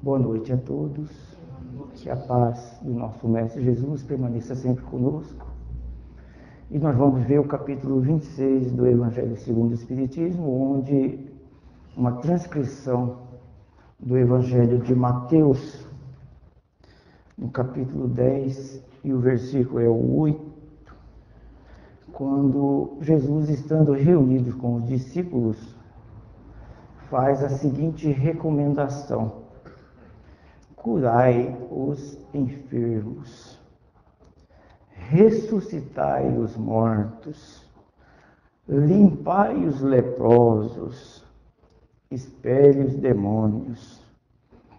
Boa noite a todos. Que a paz do nosso Mestre Jesus permaneça sempre conosco. E nós vamos ver o capítulo 26 do Evangelho segundo o Espiritismo, onde uma transcrição do Evangelho de Mateus, no capítulo 10, e o versículo é o 8, quando Jesus, estando reunido com os discípulos, faz a seguinte recomendação: curai os enfermos, ressuscitai os mortos, limpai os leprosos, expele os demônios,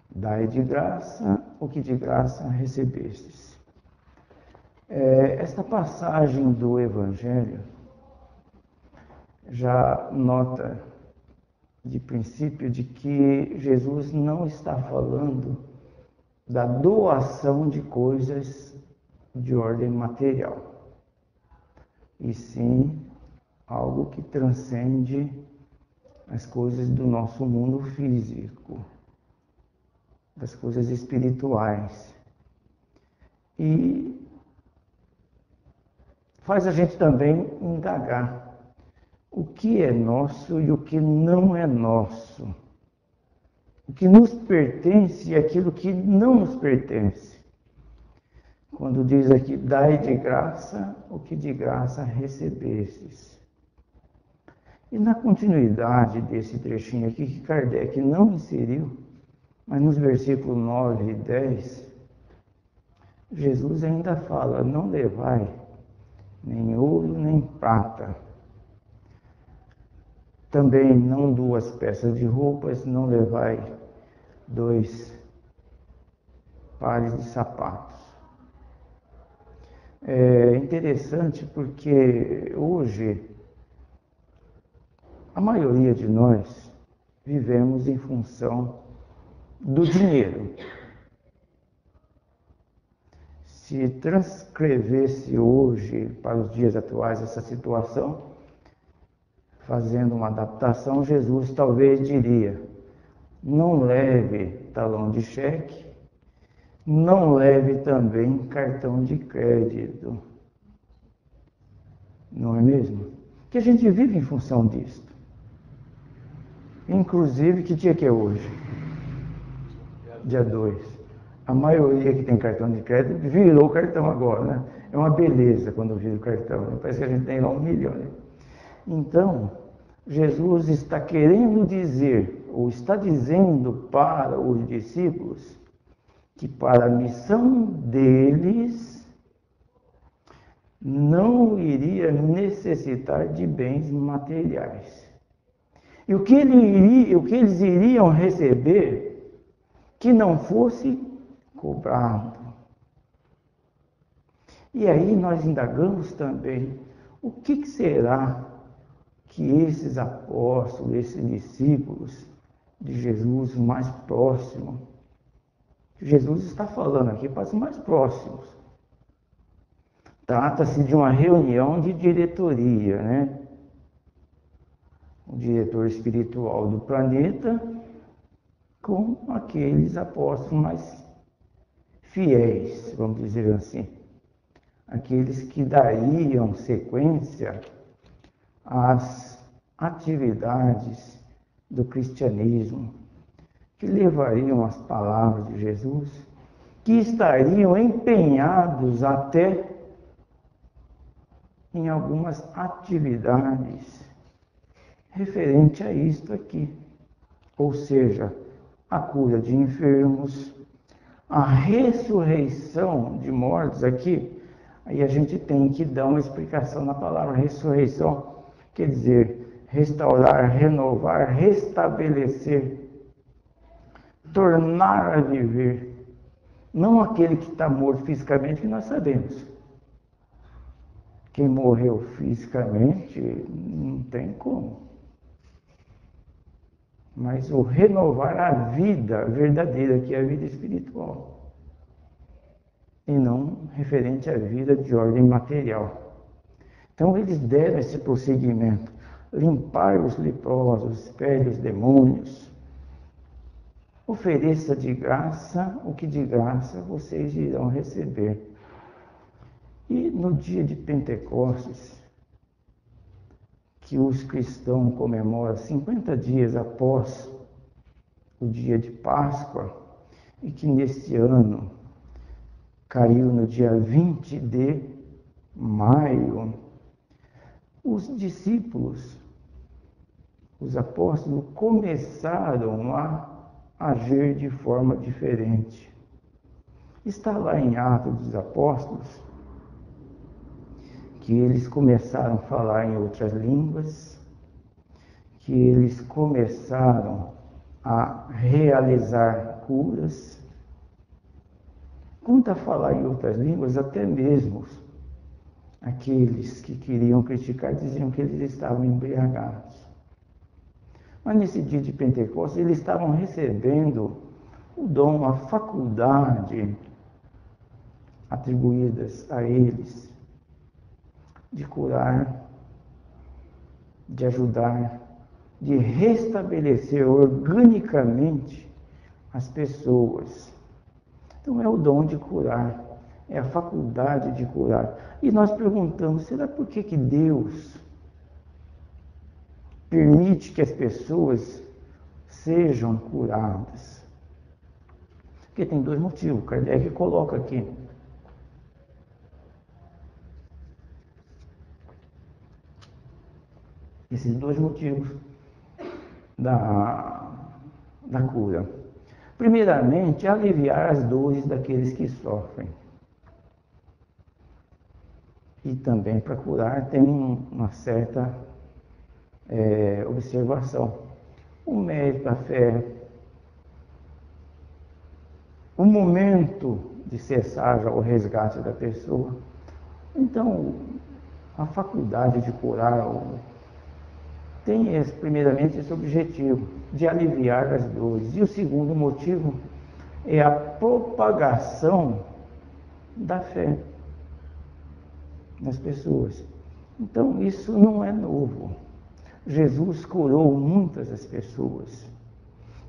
dai de graça o que de graça recebestes. Esta passagem do Evangelho já nota de princípio de que Jesus não está falando da doação de coisas de ordem material, e sim algo que transcende as coisas do nosso mundo físico, das coisas espirituais. E faz a gente também indagar o que é nosso e o que não é nosso, o que nos pertence e aquilo que não nos pertence. Quando diz aqui, dai de graça o que de graça recebestes. E na continuidade desse trechinho aqui, que Kardec não inseriu, mas nos versículos 9 e 10, Jesus ainda fala: não levai nem ouro nem prata, também não 2 peças de roupas, não levai 2 pares de sapatos. É interessante porque hoje a maioria de nós vivemos em função do dinheiro. Se transcrevesse hoje para os dias atuais essa situação, fazendo uma adaptação, Jesus talvez diria: não leve talão de cheque, não leve também cartão de crédito. Não é mesmo? Que a gente vive em função disso. Inclusive, que dia que é hoje? Dia 2. A maioria que tem cartão de crédito virou o cartão agora, né? É uma beleza quando vira o cartão, né? Parece que a gente tem lá 1 milhão. Né? Então, Jesus está querendo dizer, ou está dizendo para os discípulos, que para a missão deles não iria necessitar de bens materiais. E o que eles iriam receber que não fosse cobrado. E aí nós indagamos também, o que será que esses apóstolos, esses discípulos de Jesus mais próximos, Jesus está falando aqui para os mais próximos. Trata-se de uma reunião de diretoria, né? O diretor espiritual do planeta com aqueles apóstolos mais fiéis, vamos dizer assim. Aqueles que dariam sequência às atividades do cristianismo, que levariam as palavras de Jesus, que estariam empenhados até em algumas atividades referente a isto aqui, ou seja, a cura de enfermos, a ressurreição de mortos aqui. Aí a gente tem que dar uma explicação na palavra ressurreição, quer dizer, restaurar, renovar, restabelecer, tornar a viver. Não aquele que está morto fisicamente, que nós sabemos. Quem morreu fisicamente, não tem como. Mas o renovar a vida verdadeira, que é a vida espiritual. E não referente à vida de ordem material. Então eles deram esse prosseguimento. Limpar os leprosos, expele os demônios, Ofereça de graça o que de graça vocês irão receber. E no dia de Pentecostes, que os cristãos comemoram 50 dias após o dia de Páscoa, e que neste ano caiu no dia 20 de maio, os discípulos, os apóstolos, começaram a agir de forma diferente. Está lá em Atos dos Apóstolos que eles começaram a falar em outras línguas, que eles começaram a realizar curas. Quanto a falar em outras línguas, até mesmo aqueles que queriam criticar diziam que eles estavam embriagados. Mas nesse dia de Pentecostes, eles estavam recebendo o dom, a faculdade atribuídas a eles de curar, de ajudar, de restabelecer organicamente as pessoas. Então é o dom de curar, é a faculdade de curar. E nós perguntamos, será por que Deus permite que as pessoas sejam curadas? Porque tem dois motivos, Kardec coloca aqui. Esses dois motivos da cura. Primeiramente, aliviar as dores daqueles que sofrem. E também para curar tem uma certa observação. O mérito, a fé, o momento de cessar o resgate da pessoa. Então, a faculdade de curar tem primeiramente esse objetivo de aliviar as dores. E o segundo motivo é a propagação da fé nas pessoas. Então, isso não é novo. Jesus curou muitas das pessoas.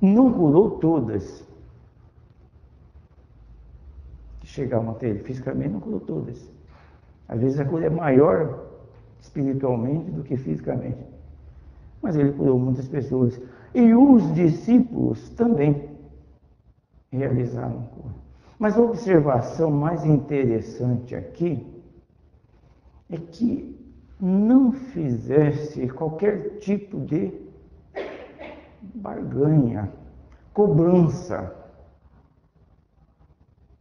Não curou todas que chegavam até ele. Fisicamente não curou todas. Às vezes a cura é maior espiritualmente do que fisicamente. Mas ele curou muitas pessoas. E os discípulos também realizaram cura. Mas a observação mais interessante aqui é que não fizesse qualquer tipo de barganha, cobrança.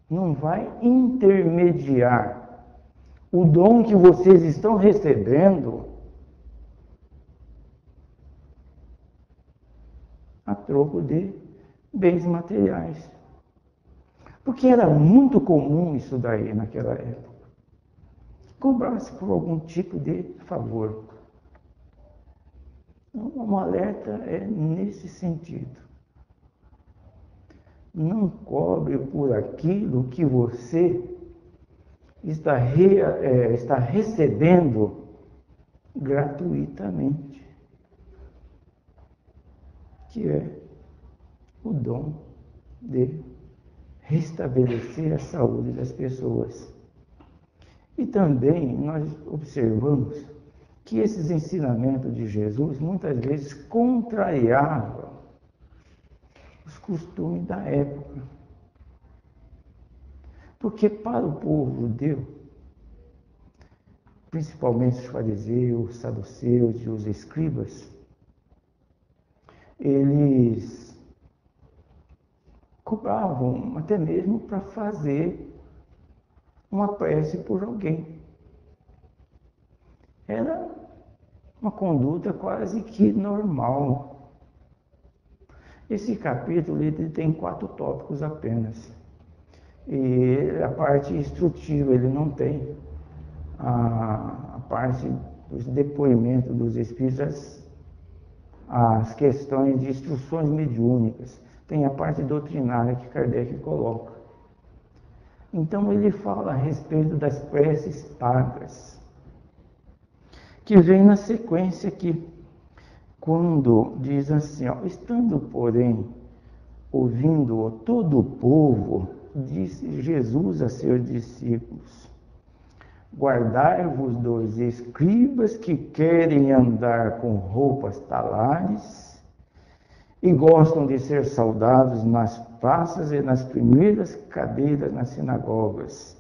Não vai intermediar o dom que vocês estão recebendo a troco de bens materiais. Porque era muito comum isso daí naquela época. Cobrar-se por algum tipo de favor. Então, um alerta é nesse sentido. Não cobre por aquilo que você está recebendo gratuitamente, que é o dom de restabelecer a saúde das pessoas. E também nós observamos que esses ensinamentos de Jesus muitas vezes contrariavam os costumes da época. Porque para o povo judeu, principalmente os fariseus, os saduceus e os escribas, eles cobravam até mesmo para fazer uma prece por alguém. Era uma conduta quase que normal. Esse capítulo ele tem 4 tópicos apenas. E a parte instrutiva, ele não tem a parte dos depoimentos dos espíritos, as questões de instruções mediúnicas. Tem a parte doutrinária que Kardec coloca. Então ele fala a respeito das preces pagas, que vem na sequência aqui, quando diz assim, ó, estando, porém, Ouvindo-o todo o povo, disse Jesus a seus discípulos: guardai-vos dos escribas que querem andar com roupas talares e gostam de ser saudados nas praças e nas primeiras cadeiras nas sinagogas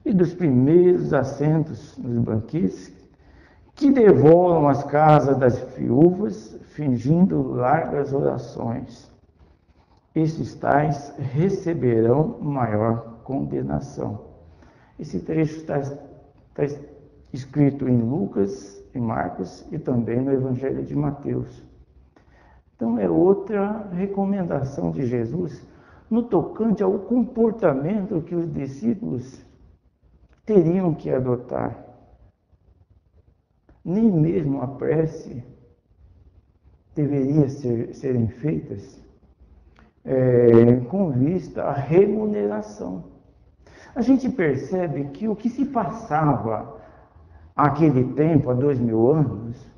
e dos primeiros assentos nos banquetes, que devoram as casas das viúvas, fingindo largas orações. Estes tais receberão maior condenação. Esse trecho está escrito em Lucas, em Marcos e também no Evangelho de Mateus. Então é outra recomendação de Jesus no tocante ao comportamento que os discípulos teriam que adotar. Nem mesmo a prece deveria serem feitas com vista à remuneração. A gente percebe que o que se passava naquele tempo, há 2000 anos,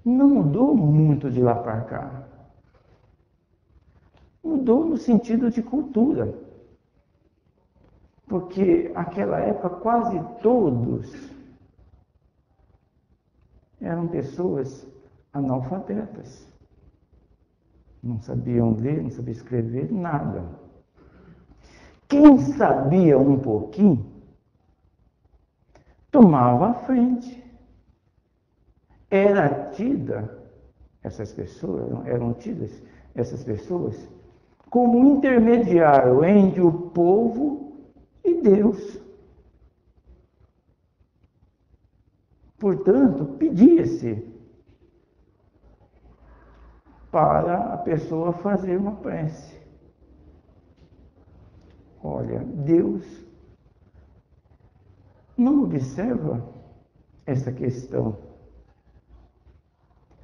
não mudou muito de lá para cá. Mudou no sentido de cultura. Porque naquela época quase todos eram pessoas analfabetas. Não sabiam ler, não sabiam escrever, nada. Quem sabia um pouquinho, tomava a frente. Eram tidas essas pessoas como intermediário entre o povo e Deus. Portanto, pedia-se para a pessoa fazer uma prece. Olha, Deus não observa essa questão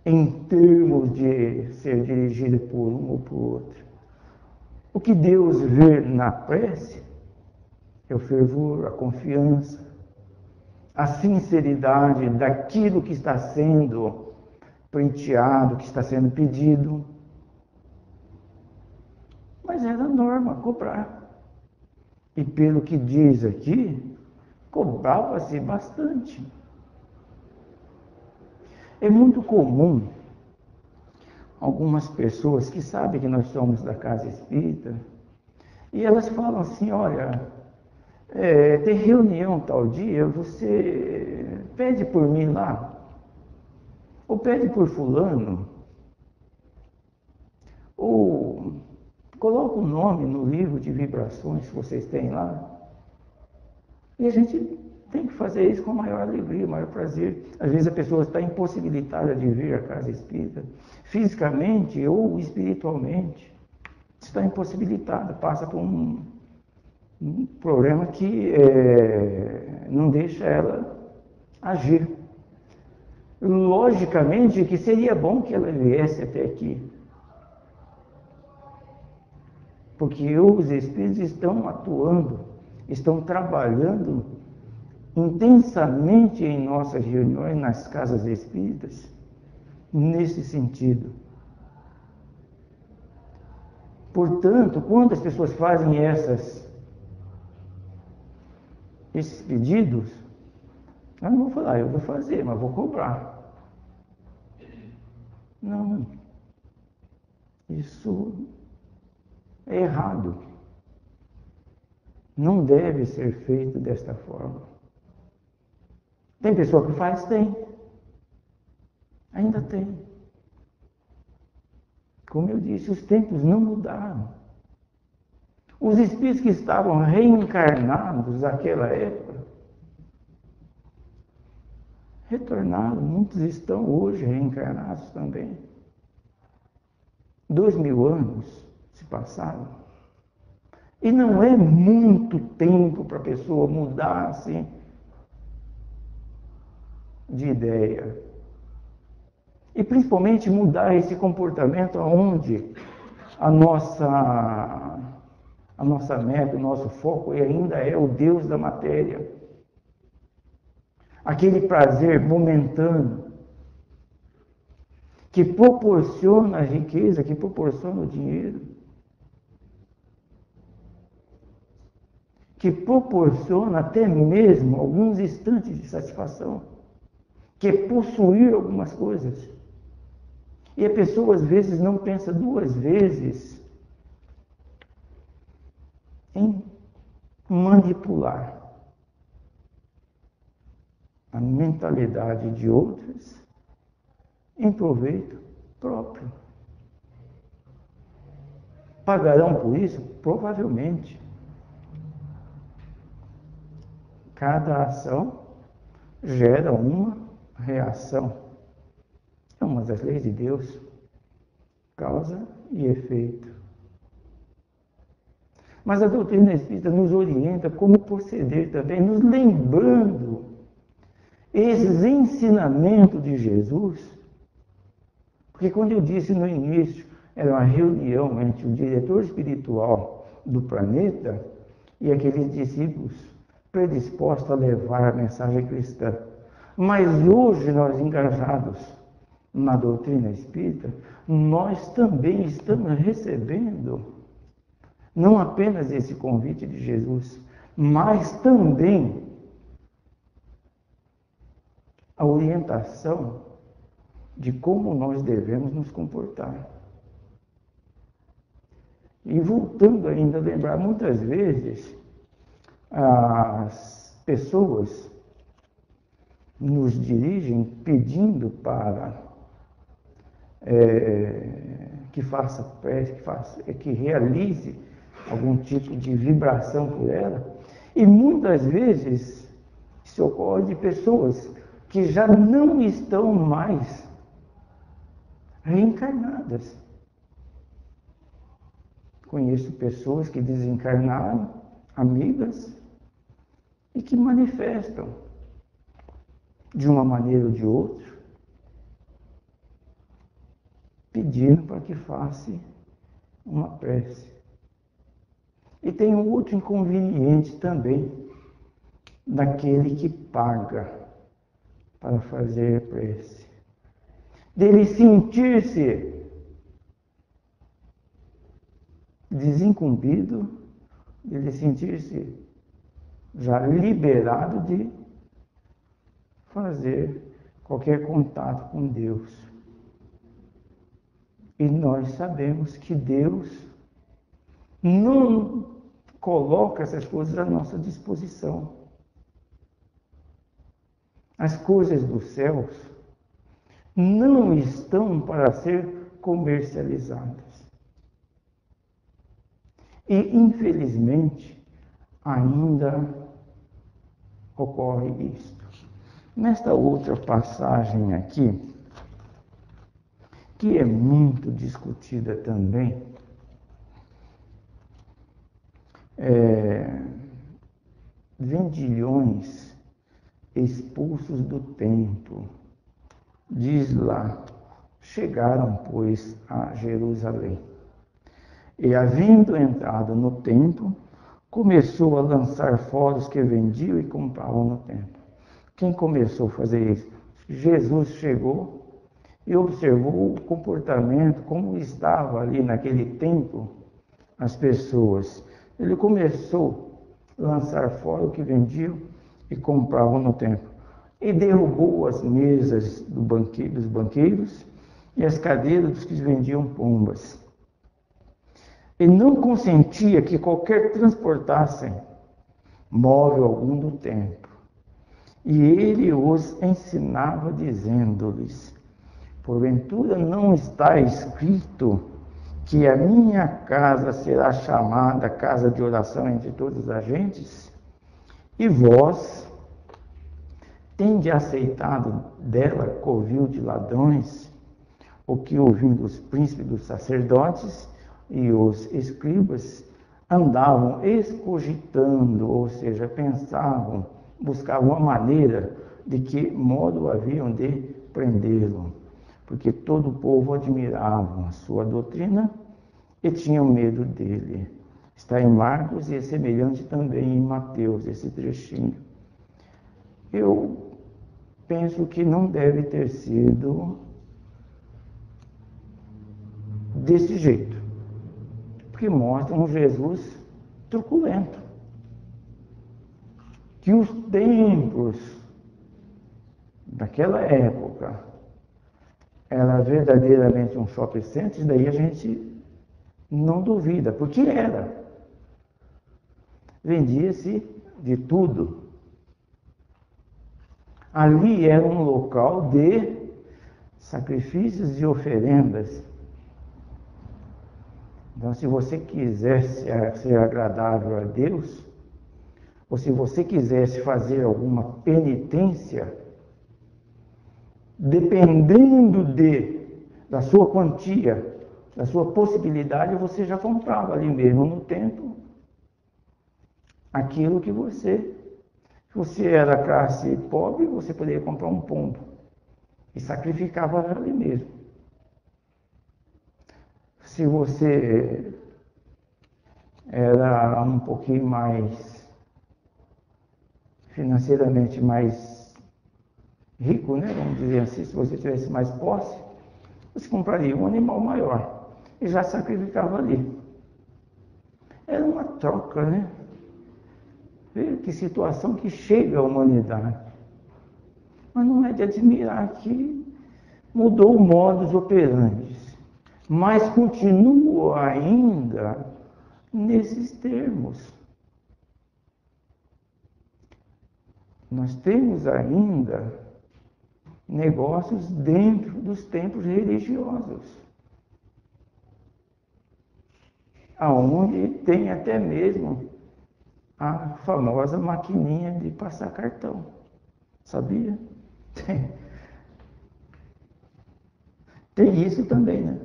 em termos de ser dirigido por um ou por outro. O que Deus vê na prece é o fervor, a confiança, a sinceridade daquilo que está sendo prenteado, que está sendo pedido. Mas era norma cobrar. E pelo que diz aqui, cobrava-se bastante. É muito comum algumas pessoas que sabem que nós somos da casa espírita, e elas falam assim, olha, tem reunião tal dia, você pede por mim lá, ou pede por fulano, ou coloca o nome no livro de vibrações que vocês têm lá. E a gente tem que fazer isso com a maior alegria, maior prazer. Às vezes a pessoa está impossibilitada de vir à casa espírita, fisicamente ou espiritualmente. Está impossibilitada, passa por um problema que não deixa ela agir. Logicamente que seria bom que ela viesse até aqui, porque os espíritos estão atuando, estão trabalhando intensamente em nossas reuniões, nas casas espíritas, nesse sentido. Portanto, quando as pessoas fazem esses pedidos, eu não vou falar, eu vou fazer, mas vou cobrar. Não, isso é errado. Não deve ser feito desta forma. Tem pessoa que faz? Tem. Ainda tem. Como eu disse, os tempos não mudaram. Os espíritos que estavam reencarnados naquela época, retornaram, muitos estão hoje reencarnados também. 2000 anos se passaram. E não é muito tempo para a pessoa mudar assim de ideia. E principalmente mudar esse comportamento onde a nossa meta, o nosso foco ainda é o Deus da matéria. Aquele prazer momentâneo que proporciona a riqueza, que proporciona o dinheiro, que proporciona até mesmo alguns instantes de satisfação, que é possuir algumas coisas. E a pessoa às vezes não pensa duas vezes em manipular a mentalidade de outros em proveito próprio. Pagarão por isso? Provavelmente. Cada ação gera uma reação. É uma das leis de Deus. Causa e efeito. Mas a doutrina espírita nos orienta como proceder também, nos lembrando esses ensinamentos de Jesus. Porque quando eu disse no início, era uma reunião entre o diretor espiritual do planeta e aqueles discípulos predispostos a levar a mensagem cristã. Mas hoje nós, engajados na doutrina espírita, nós também estamos recebendo não apenas esse convite de Jesus, mas também a orientação de como nós devemos nos comportar. E voltando ainda a lembrar, muitas vezes as pessoas nos dirigem pedindo para que faça prece, que realize algum tipo de vibração por ela, e muitas vezes isso ocorre de pessoas que já não estão mais reencarnadas. Conheço pessoas que desencarnaram, amigas, e que manifestam, de uma maneira ou de outra, pedindo para que faça uma prece. E tem um outro inconveniente também, daquele que paga para fazer prece. Dele sentir-se desincumbido, dele sentir-se já liberado de fazer qualquer contato com Deus. E nós sabemos que Deus não coloca essas coisas à nossa disposição. As coisas dos céus não estão para ser comercializadas. E, infelizmente, ainda ocorre isto. Nesta outra passagem aqui, que é muito discutida também, vendilhões expulsos do templo, diz lá, chegaram, pois, a Jerusalém. E, havendo entrado no templo, começou a lançar fora os que vendiam e compravam no templo. Quem começou a fazer isso? Jesus chegou e observou o comportamento, como estava ali naquele templo as pessoas. Ele começou a lançar fora o que vendiam e compravam no templo. E derrubou as mesas dos banqueiros e as cadeiras dos que vendiam pombas. E não consentia que qualquer transportassem móvel algum do templo. E ele os ensinava, dizendo-lhes: porventura não está escrito que a minha casa será chamada casa de oração entre todas as gentes? E vós tende aceitado dela covil de ladrões, o que, ouvindo os príncipes dos sacerdotes e os escribas, andavam excogitando, ou seja, pensavam, buscavam uma maneira de que modo haviam de prendê-lo, porque todo o povo admirava a sua doutrina e tinham medo dele. Está em Marcos e é semelhante também em Mateus, esse trechinho. Eu penso que não deve ter sido desse jeito, porque mostra um Jesus truculento. Que os templos daquela época era verdadeiramente um shopping center, isso daí a gente não duvida, porque era. Vendia-se de tudo. Ali era um local de sacrifícios e oferendas. Então, se você quisesse ser agradável a Deus, ou se você quisesse fazer alguma penitência, dependendo da sua quantia, da sua possibilidade, você já comprava ali mesmo no templo aquilo que se você era classe pobre, você poderia comprar um pombo e sacrificava ali mesmo. Se você era um pouquinho mais financeiramente mais rico, né? Vamos dizer assim, se você tivesse mais posse, você compraria um animal maior e já sacrificava ali. Era uma troca, né? Veja que situação que chega à humanidade. Mas não é de admirar que mudou o modus operandi, mas continua ainda nesses termos. Nós temos ainda negócios dentro dos templos religiosos, aonde tem até mesmo a famosa maquininha de passar cartão. Sabia? Tem isso também, né?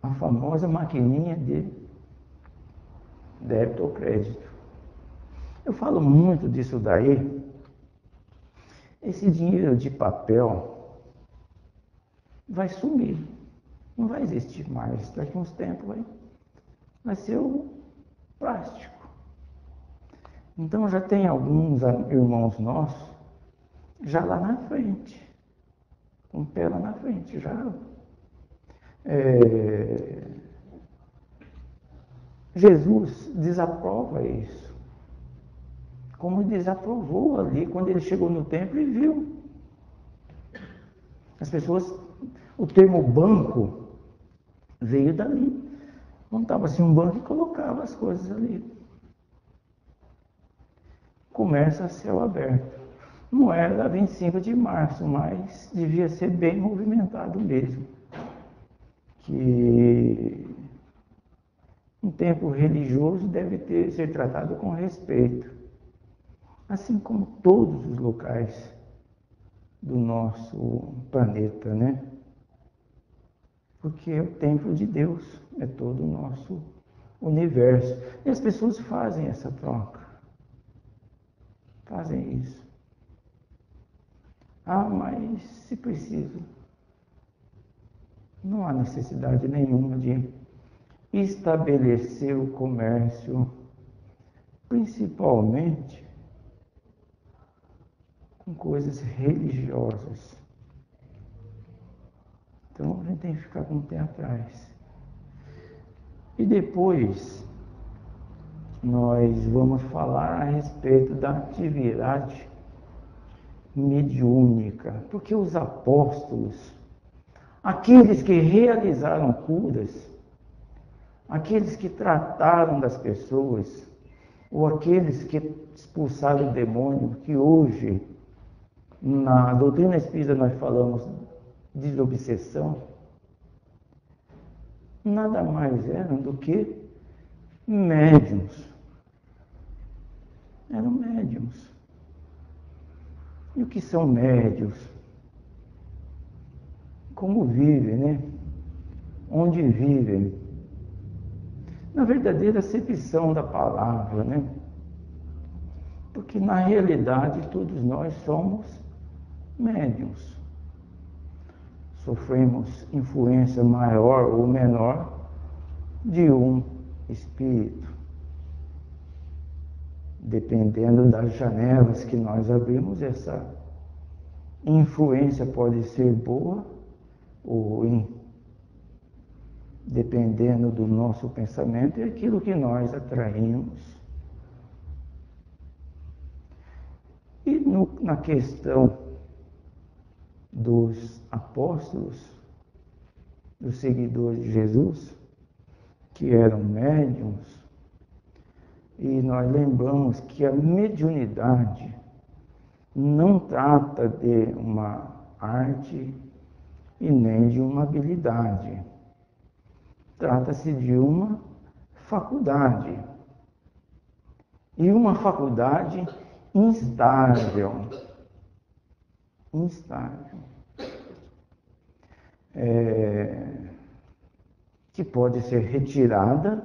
A famosa maquininha de débito ou crédito. Eu falo muito disso daí. Esse dinheiro de papel vai sumir. Não vai existir mais. Daqui a uns tempos vai ser o plástico. Então já tem alguns irmãos nossos já lá na frente, com o pé lá na frente, já. Jesus desaprova isso, como desaprovou ali quando ele chegou no templo e viu as pessoas. O termo banco veio dali. Montava-se um banco e colocava as coisas ali. Comércio a céu aberto. Não era 25 de março, mas devia ser bem movimentado mesmo. Que um templo religioso deve ser tratado com respeito, assim como todos os locais do nosso planeta, né? Porque é o templo de Deus, é todo o nosso universo. E as pessoas fazem essa troca, fazem isso. Ah, mas se preciso, não há necessidade nenhuma de estabelecer o comércio, principalmente com coisas religiosas. Então a gente tem que ficar com o pé atrás. E depois nós vamos falar a respeito da atividade mediúnica, porque os apóstolos, aqueles que realizaram curas, aqueles que trataram das pessoas, ou aqueles que expulsaram o demônio, que hoje, na doutrina espírita, nós falamos de desobsessão, nada mais eram do que médiuns. Eram médiuns. E o que são médiuns? Como vivem, né? Onde vivem? Na verdadeira acepção da palavra, né? Porque na realidade todos nós somos médiuns. Sofremos influência maior ou menor de um espírito, dependendo das janelas que nós abrimos, influência pode ser boa ou ruim, dependendo do nosso pensamento e aquilo que nós atraímos. E na questão dos apóstolos, dos seguidores de Jesus, que eram médiuns, e nós lembramos que a mediunidade não trata de uma arte e nem de uma habilidade. Trata-se de uma faculdade. E uma faculdade instável. Que pode ser retirada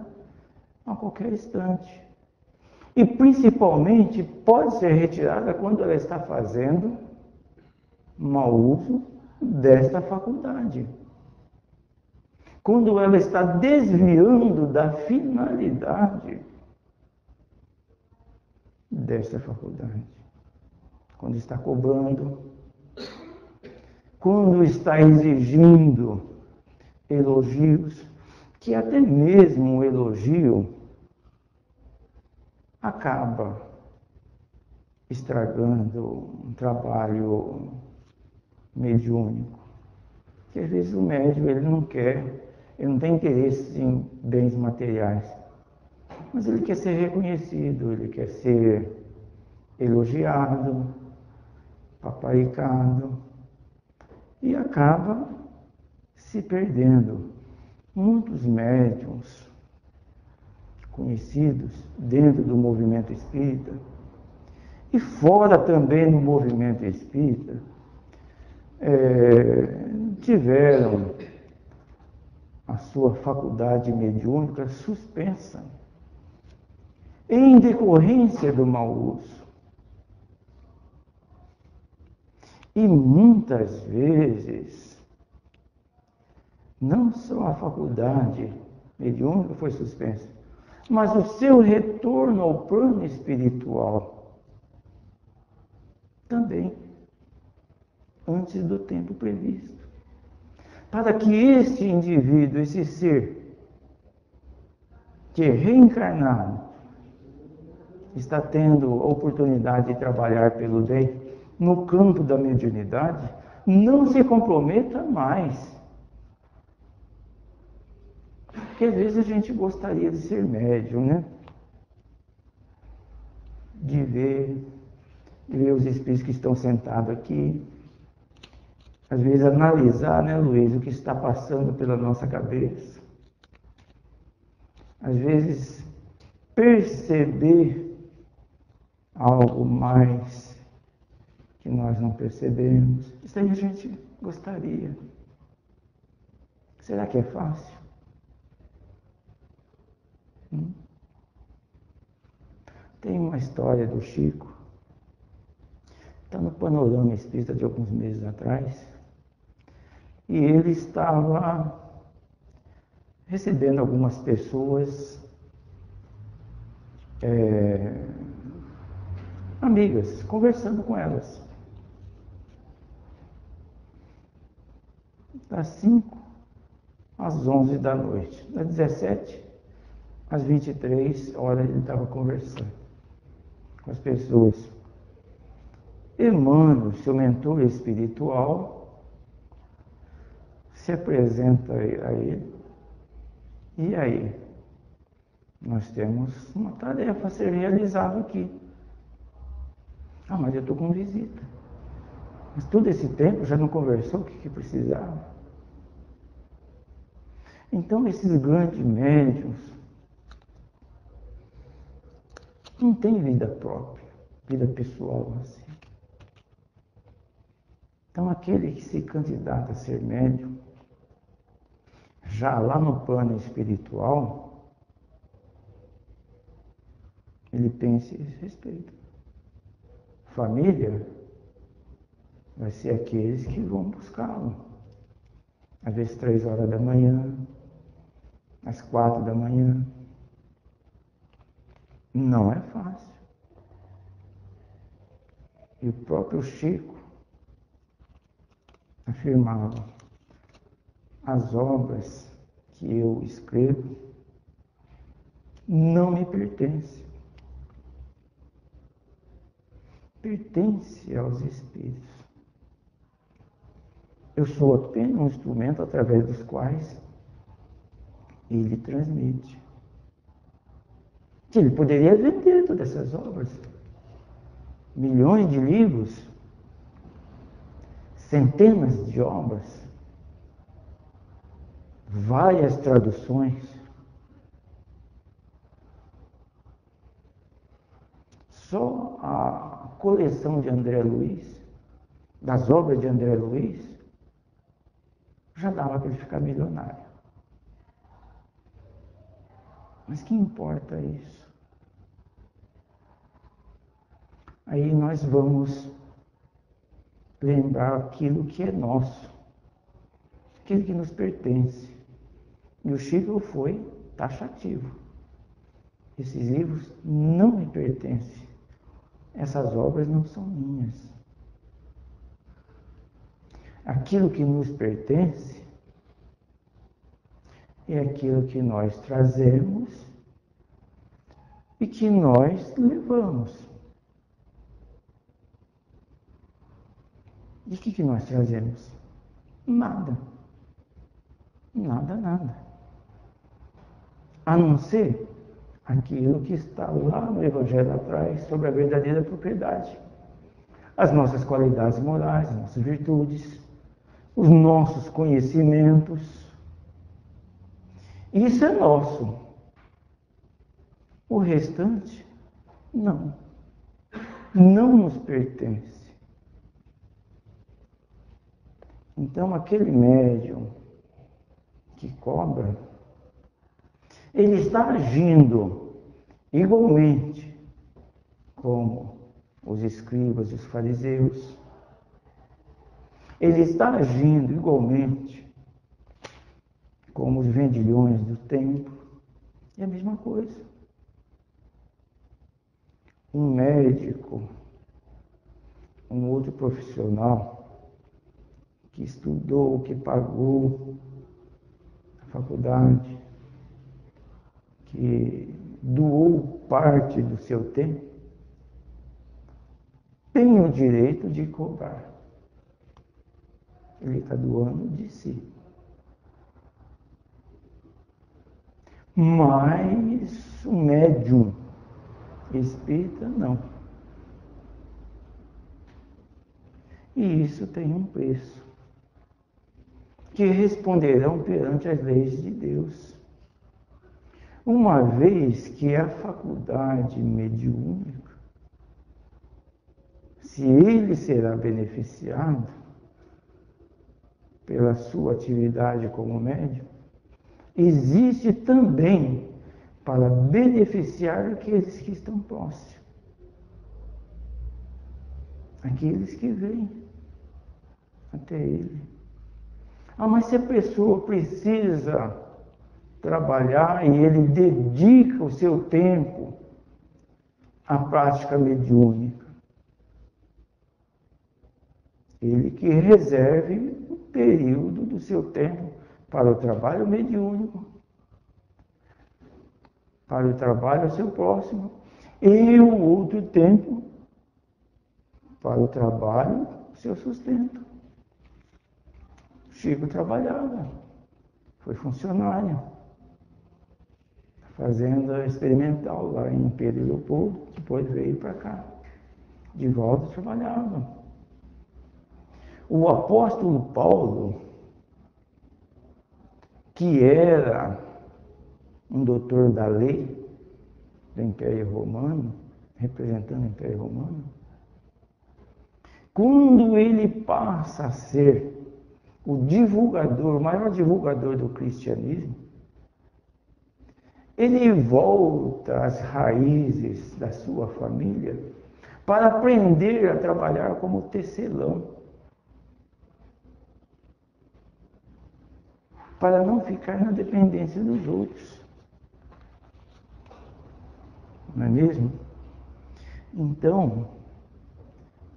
a qualquer instante. E principalmente pode ser retirada quando ela está fazendo mau uso desta faculdade. Quando ela está desviando da finalidade desta faculdade. Quando está cobrando, quando está exigindo elogios, que até mesmo o elogio acaba estragando um trabalho mediúnico. Que às vezes o médium ele não tem interesse em bens materiais, mas ele quer ser reconhecido, ele quer ser elogiado, paparicado, e acaba se perdendo. Muitos médiuns conhecidos dentro do movimento espírita e fora também do movimento espírita tiveram a sua faculdade mediúnica suspensa em decorrência do mau uso. E muitas vezes, não só a faculdade mediúnica foi suspensa, mas o seu retorno ao plano espiritual também, antes do tempo previsto. Para que esse indivíduo, esse ser, que é reencarnado, está tendo a oportunidade de trabalhar pelo bem no campo da mediunidade, não se comprometa mais. Porque às vezes a gente gostaria de ser médium, né? De ver os espíritos que estão sentados aqui. Às vezes analisar, né, Luiz, o que está passando pela nossa cabeça. Às vezes perceber algo mais que nós não percebemos. Isso aí a gente gostaria. Será que é fácil? Tem uma história do Chico, está no Panorama Espírita de alguns meses atrás, e ele estava recebendo algumas pessoas, amigas, conversando com elas. Das 5 às 11 da noite, das 17 às 23 horas ele estava conversando com as pessoas. Emmanuel, seu mentor espiritual, se apresenta a ele. E aí? Nós temos uma tarefa a ser realizada aqui. Ah, mas eu estou com visita. Mas todo esse tempo já não conversou o que precisava? Então, esses grandes médiuns não têm vida própria, vida pessoal assim. Então, aquele que se candidata a ser médium, já lá no plano espiritual, ele pensa e respeita. Família vai ser aqueles que vão buscá-lo. Às vezes 3 horas da manhã, às 4 da manhã. Não é fácil. E o próprio Chico afirmava: as obras que eu escrevo não me pertencem. Pertence aos Espíritos. Eu sou apenas um instrumento através dos quais ele transmite. Ele poderia vender todas essas obras, milhões de livros, centenas de obras, várias traduções. Só a coleção de André Luiz, das obras de André Luiz, já dava para ele ficar milionário. Mas que importa isso? Aí nós vamos lembrar aquilo que é nosso, aquilo que nos pertence. E o Chico foi taxativo. Esses livros não me pertencem. Essas obras não são minhas. Aquilo que nos pertence é aquilo que nós trazemos e que nós levamos. E o que nós trazemos? Nada. Nada, nada. A não ser aquilo que está lá no Evangelho atrás sobre a verdadeira propriedade. As nossas qualidades morais, as nossas virtudes, os nossos conhecimentos. Isso é nosso. O restante, não. Não nos pertence. Então, aquele médium que cobra, ele está agindo igualmente como os escribas e os fariseus. Ele está agindo igualmente como os vendilhões do templo. É a mesma coisa. Um médico, um outro profissional que estudou, que pagou a faculdade, que doou parte do seu tempo, tem o direito de cobrar. Ele está doando de si. Mas o médium espírita, não. E isso tem um preço, que responderão perante as leis de Deus. Uma vez que a faculdade mediúnica, se ele será beneficiado pela sua atividade como médium, existe também para beneficiar aqueles que estão próximos, aqueles que vêm até ele. Ah, mas se a pessoa precisa trabalhar e ele dedica o seu tempo à prática mediúnica, ele que reserve um período do seu tempo para o trabalho mediúnico, para o trabalho ao seu próximo, e o outro tempo para o trabalho, seu sustento. Chico trabalhava, foi funcionário, fazenda experimental lá em Pedro Leopoldo, depois veio para cá, de volta trabalhava. O apóstolo Paulo, que era um doutor da lei do Império Romano, representando o Império Romano, quando ele passa a ser o divulgador, o maior divulgador do cristianismo, ele volta às raízes da sua família para aprender a trabalhar como tecelão, para não ficar na dependência dos outros. Não é mesmo? Então,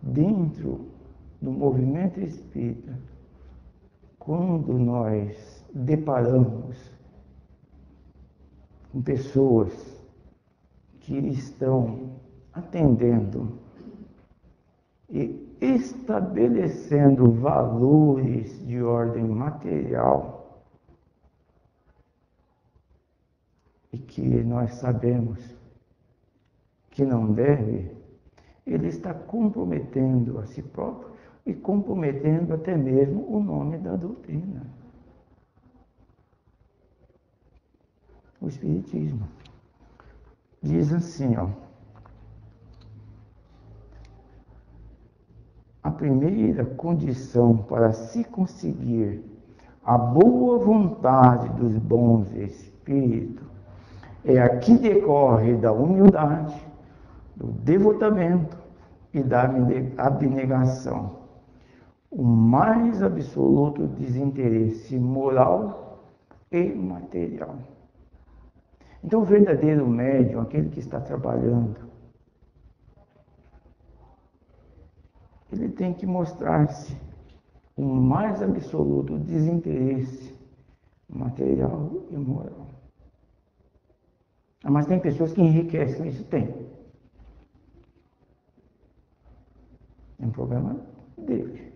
dentro do movimento espírita, quando nós deparamos com pessoas que estão atendendo e estabelecendo valores de ordem material e que nós sabemos que não deve, ele está comprometendo a si próprio e comprometendo até mesmo o nome da doutrina. O Espiritismo diz assim, ó, a primeira condição para se conseguir a boa vontade dos bons espíritos é a que decorre da humildade, do devotamento e da abnegação, o mais absoluto desinteresse moral e material. Então, o verdadeiro médium, aquele que está trabalhando, ele tem que mostrar-se o mais absoluto desinteresse material e moral. Mas tem pessoas que enriquecem isso, tem. É um problema dele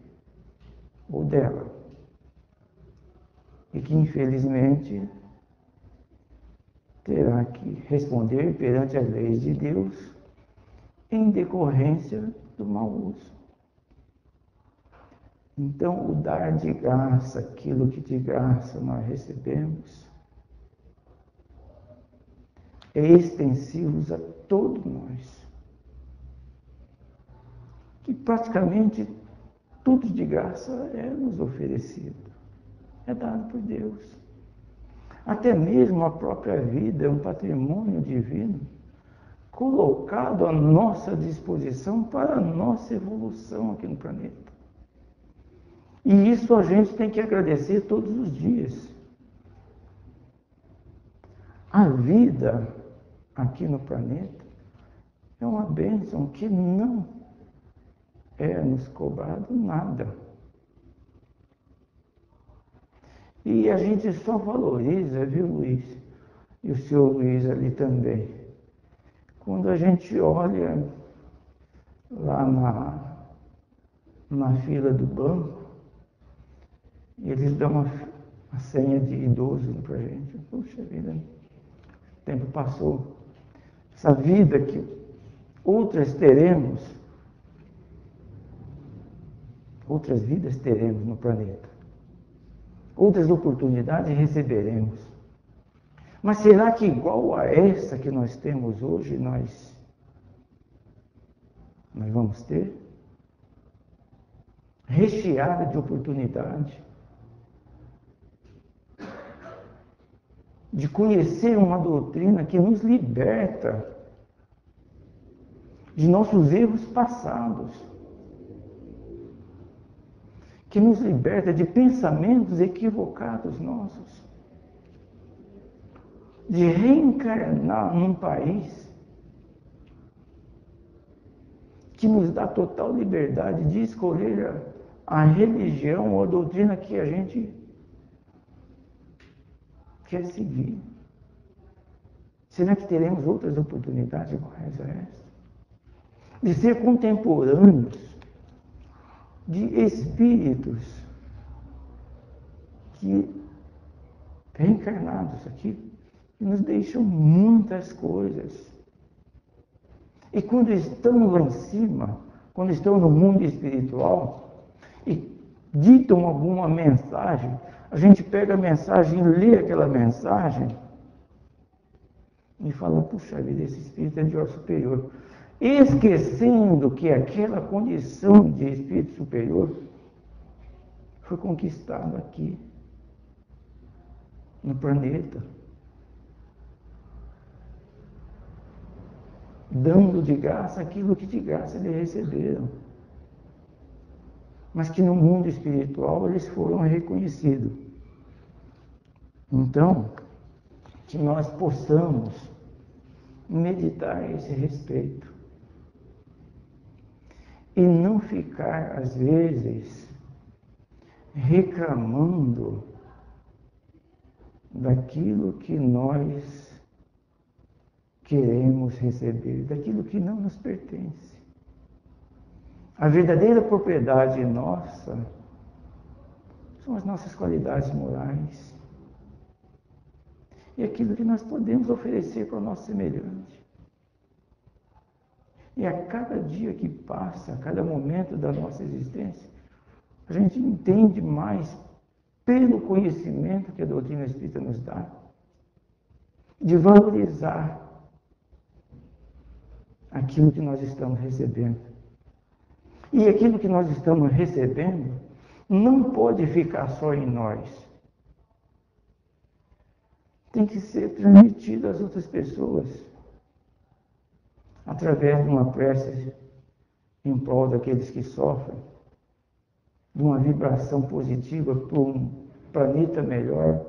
ou dela. E que, infelizmente, terá que responder perante as leis de Deus em decorrência do mau uso. Então, o dar de graça aquilo que de graça nós recebemos é extensivo a todos nós. Que praticamente tudo de graça é nos oferecido, é dado por Deus. Até mesmo a própria vida é um patrimônio divino colocado à nossa disposição para a nossa evolução aqui no planeta. E isso a gente tem que agradecer todos os dias. A vida aqui no planeta é uma bênção que não é nos cobrado nada. E a gente só valoriza, viu, Luiz? E o senhor Luiz ali também. Quando a gente olha lá na fila do banco, eles dão a senha de idoso para a gente. Puxa vida, o tempo passou. Essa vida que outras teremos, outras vidas teremos no planeta. Outras oportunidades receberemos. Mas será que igual a essa que nós temos hoje, nós vamos ter? Recheada de oportunidade, de conhecer uma doutrina que nos liberta de nossos erros passados, que nos liberta de pensamentos equivocados nossos, de reencarnar num país que nos dá total liberdade de escolher a religião ou a doutrina que a gente quer seguir. Será que teremos outras oportunidades iguais a essa? De ser contemporâneos de espíritos que reencarnados aqui nos deixam muitas coisas. E quando estão lá em cima, quando estão no mundo espiritual e ditam alguma mensagem, a gente pega a mensagem, lê aquela mensagem e fala, puxa vida, esse espírito é de ordem superior. Esquecendo que aquela condição de espírito superior foi conquistada aqui, no planeta, dando de graça aquilo que de graça eles receberam, mas que no mundo espiritual eles foram reconhecidos. Então, que nós possamos meditar a esse respeito e não ficar, às vezes, reclamando daquilo que nós queremos receber, daquilo que não nos pertence. A verdadeira propriedade nossa são as nossas qualidades morais e aquilo que nós podemos oferecer para o nosso semelhante. E a cada dia que passa, a cada momento da nossa existência, a gente entende mais, pelo conhecimento que a doutrina espírita nos dá, de valorizar aquilo que nós estamos recebendo. E aquilo que nós estamos recebendo não pode ficar só em nós. Tem que ser transmitido às outras pessoas, através de uma prece em prol daqueles que sofrem, de uma vibração positiva para um planeta melhor,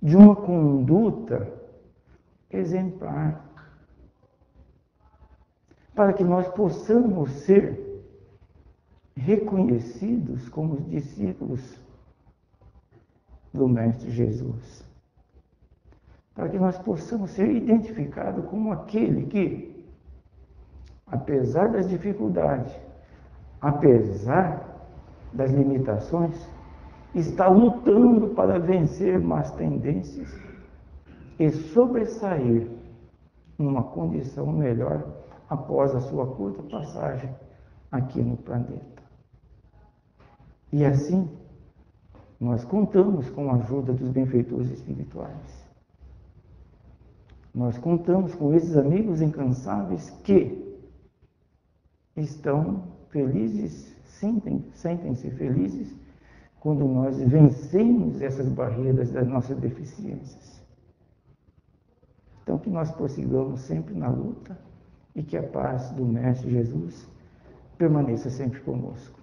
de uma conduta exemplar, para que nós possamos ser reconhecidos como os discípulos do Mestre Jesus. Para que nós possamos ser identificados como aquele que, apesar das dificuldades, apesar das limitações, está lutando para vencer más tendências e sobressair numa condição melhor após a sua curta passagem aqui no planeta. E assim, nós contamos com a ajuda dos benfeitores espirituais. Nós contamos com esses amigos incansáveis que estão felizes, sentem-se felizes quando nós vencemos essas barreiras das nossas deficiências. Então, que nós prossigamos sempre na luta e que a paz do Mestre Jesus permaneça sempre conosco.